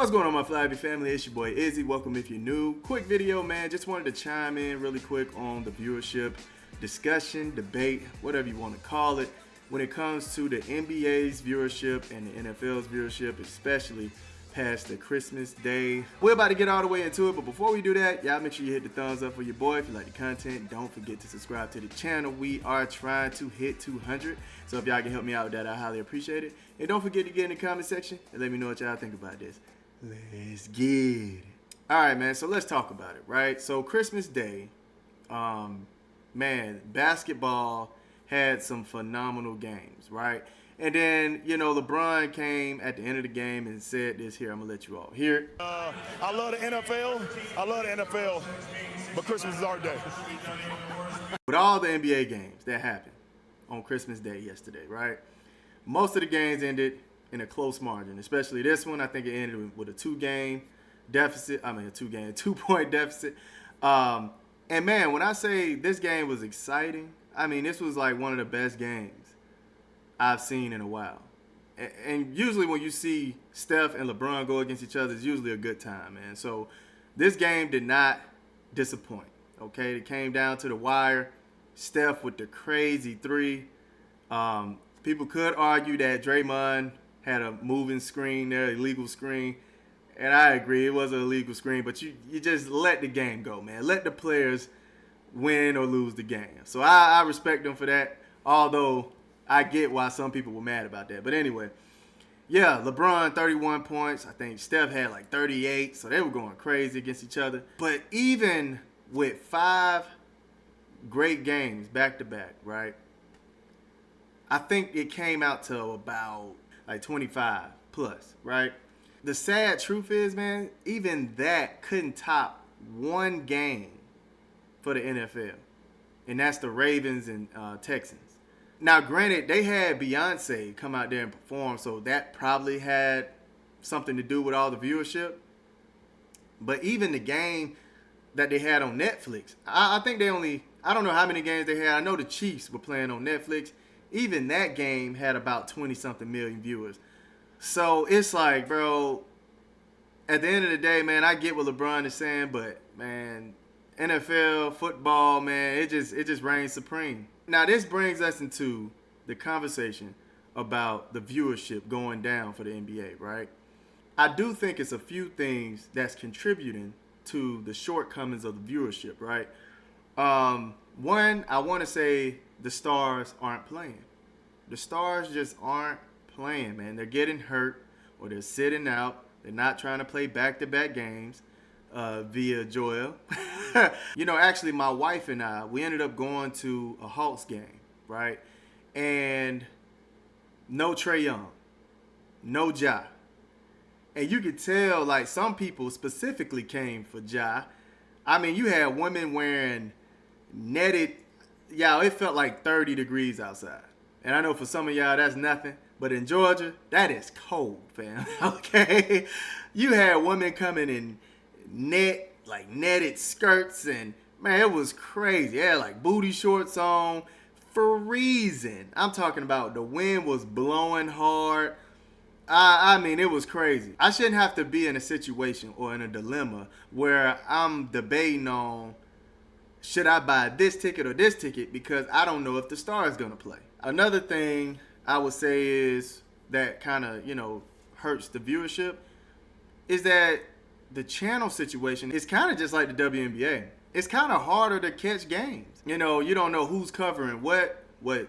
What's going on, my Flabby family? It's your boy Izzy. Welcome if you're new. Quick video, man. Just wanted to chime in really quick on the viewership discussion, debate, whatever you want to call it, when it comes to the NBA's viewership and the NFL's viewership, especially past the Christmas day. We're about to get all the way into it, but before we do that, y'all make sure you hit the thumbs up for your boy. If you like the content, don't forget to subscribe to the channel. We are trying to hit 200, so if y'all can help me out with that, I highly appreciate it. And don't forget to get in the comment section and let me know what y'all think about this. Let's get it. All right, man, so let's talk about it, right? So Christmas Day, man, basketball had some phenomenal games, right? And then, you know, Lebron came at the end of the game and said this here. I'm going to let you all hear it. I love the NFL. I love the NFL, but Christmas is our day. With all the NBA games that happened on Christmas Day yesterday, right? Most of the games ended in a close margin, especially this one. I think it ended with a two-point deficit. And, man, when I say this game was exciting, I mean, this was like one of the best games I've seen in a while. And usually when you see Steph and Lebron go against each other, it's usually a good time, man. So this game did not disappoint, okay? It came down to the wire. Steph with the crazy three. People could argue that Draymond had a moving screen there, illegal screen. And I agree, it was an illegal screen, but you just let the game go, man. Let the players win or lose the game. So I respect them for that, although I get why some people were mad about that. But anyway, yeah, LeBron, 31 points. I think Steph had like 38, so they were going crazy against each other. But even with 5 great games back-to-back, right, I think it came out to about like 25 plus, right? The sad truth is, man, even that couldn't top one game for the NFL, and that's the Ravens and Texans. Now, granted, they had Beyonce come out there and perform, so that probably had something to do with all the viewership. But even the game that they had on Netflix, I think they only, I don't know how many games they had. I know the Chiefs were playing on Netflix. Even that game had about 20-something million viewers. So it's like, bro, at the end of the day, man, I get what LeBron is saying, but, man, NFL, football, man, it just reigns supreme. Now, this brings us into the conversation about the viewership going down for the NBA, right? I do think it's a few things that's contributing to the shortcomings of the viewership, right? One, I want to say the stars aren't playing. The stars just aren't playing, man. They're getting hurt or they're sitting out. They're not trying to play back-to-back games via Joel. You know, actually, my wife and I, we ended up going to a Hawks game, right? And no Trae Young, no Ja. And you could tell, like, some people specifically came for Ja. I mean, you had women wearing netted, y'all, it felt like 30 degrees outside. And I know for some of y'all, that's nothing. But in Georgia, that is cold, fam. Okay? You had women coming in netted skirts, and, man, it was crazy. They had, like, booty shorts on, freezing. I'm talking about the wind was blowing hard. I mean, it was crazy. I shouldn't have to be in a situation or in a dilemma where I'm debating on, should I buy this ticket or this ticket, because I don't know if the star is going to play. Another thing I would say is that kind of, you know, hurts the viewership is that the channel situation is kind of just like the WNBA. It's kind of harder to catch games. You know, you don't know who's covering what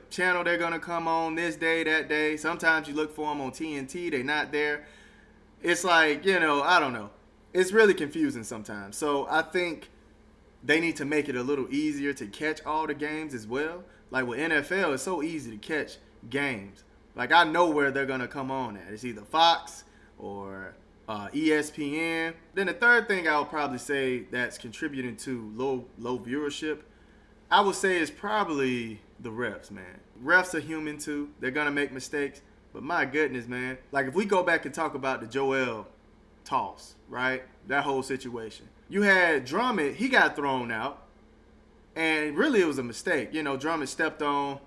channel they're going to come on this day, that day. Sometimes you look for them on TNT. They're not there. It's like, you know, I don't know. It's really confusing sometimes. So I think they need to make it a little easier to catch all the games as well. Like with NFL, it's so easy to catch games. Like, I know where they're going to come on at. It's either Fox or ESPN. Then the third thing I would probably say that's contributing to low viewership, I would say, is probably the refs, man. Refs are human too. They're going to make mistakes. But my goodness, man. Like, if we go back and talk about the Joel toss, right? That whole situation. You had Drummond. He got thrown out. And really, it was a mistake. You know, Drummond stepped on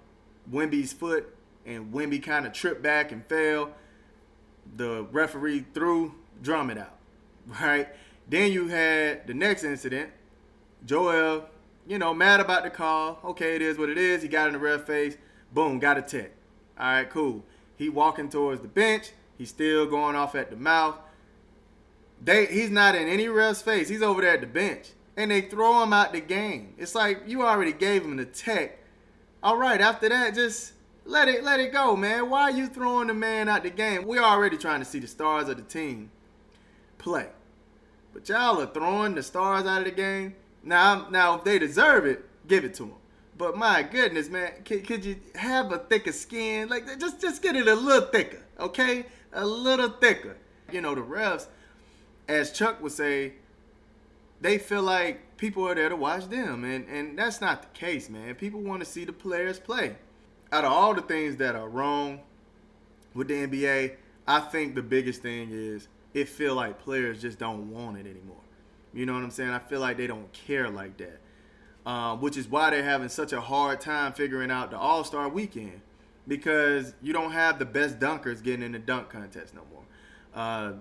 Wemby's foot, and Wemby kind of tripped back and fell. The referee threw drum it out, right? Then you had the next incident. Joel, mad about the call. Okay, it is what it is. He got in the ref face. Boom, got a tech. All right, cool. He walking towards the bench. He's still going off at the mouth. He's not in any ref's face. He's over there at the bench. And they throw him out the game. It's like you already gave him the tech. All right, after that, just let it go, man. Why are you throwing the man out the game? We're already trying to see the stars of the team play. But y'all are throwing the stars out of the game. Now, if they deserve it, give it to them. But my goodness, man, could you have a thicker skin? Like, just get it a little thicker, okay? A little thicker. The refs, as Chuck would say, they feel like people are there to watch them. And that's not the case, man. People want to see the players play. Out of all the things that are wrong with the NBA, I think the biggest thing is it feel like players just don't want it anymore. You know what I'm saying? I feel like they don't care like that, which is why they're having such a hard time figuring out the All-Star weekend, because you don't have the best dunkers getting in the dunk contest no more.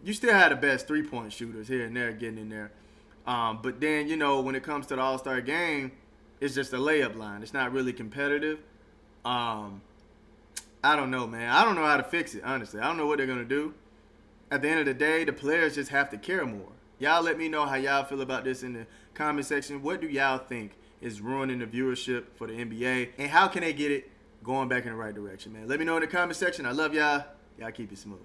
You still have the best three-point shooters here and there getting in there. But then, when it comes to the All-Star game, it's just a layup line. It's not really competitive. I don't know, man. I don't know how to fix it, honestly. I don't know what they're going to do. At the end of the day, the players just have to care more. Y'all let me know how y'all feel about this in the comment section. What do y'all think is ruining the viewership for the NBA? And how can they get it going back in the right direction, man? Let me know in the comment section. I love y'all. Y'all keep it smooth.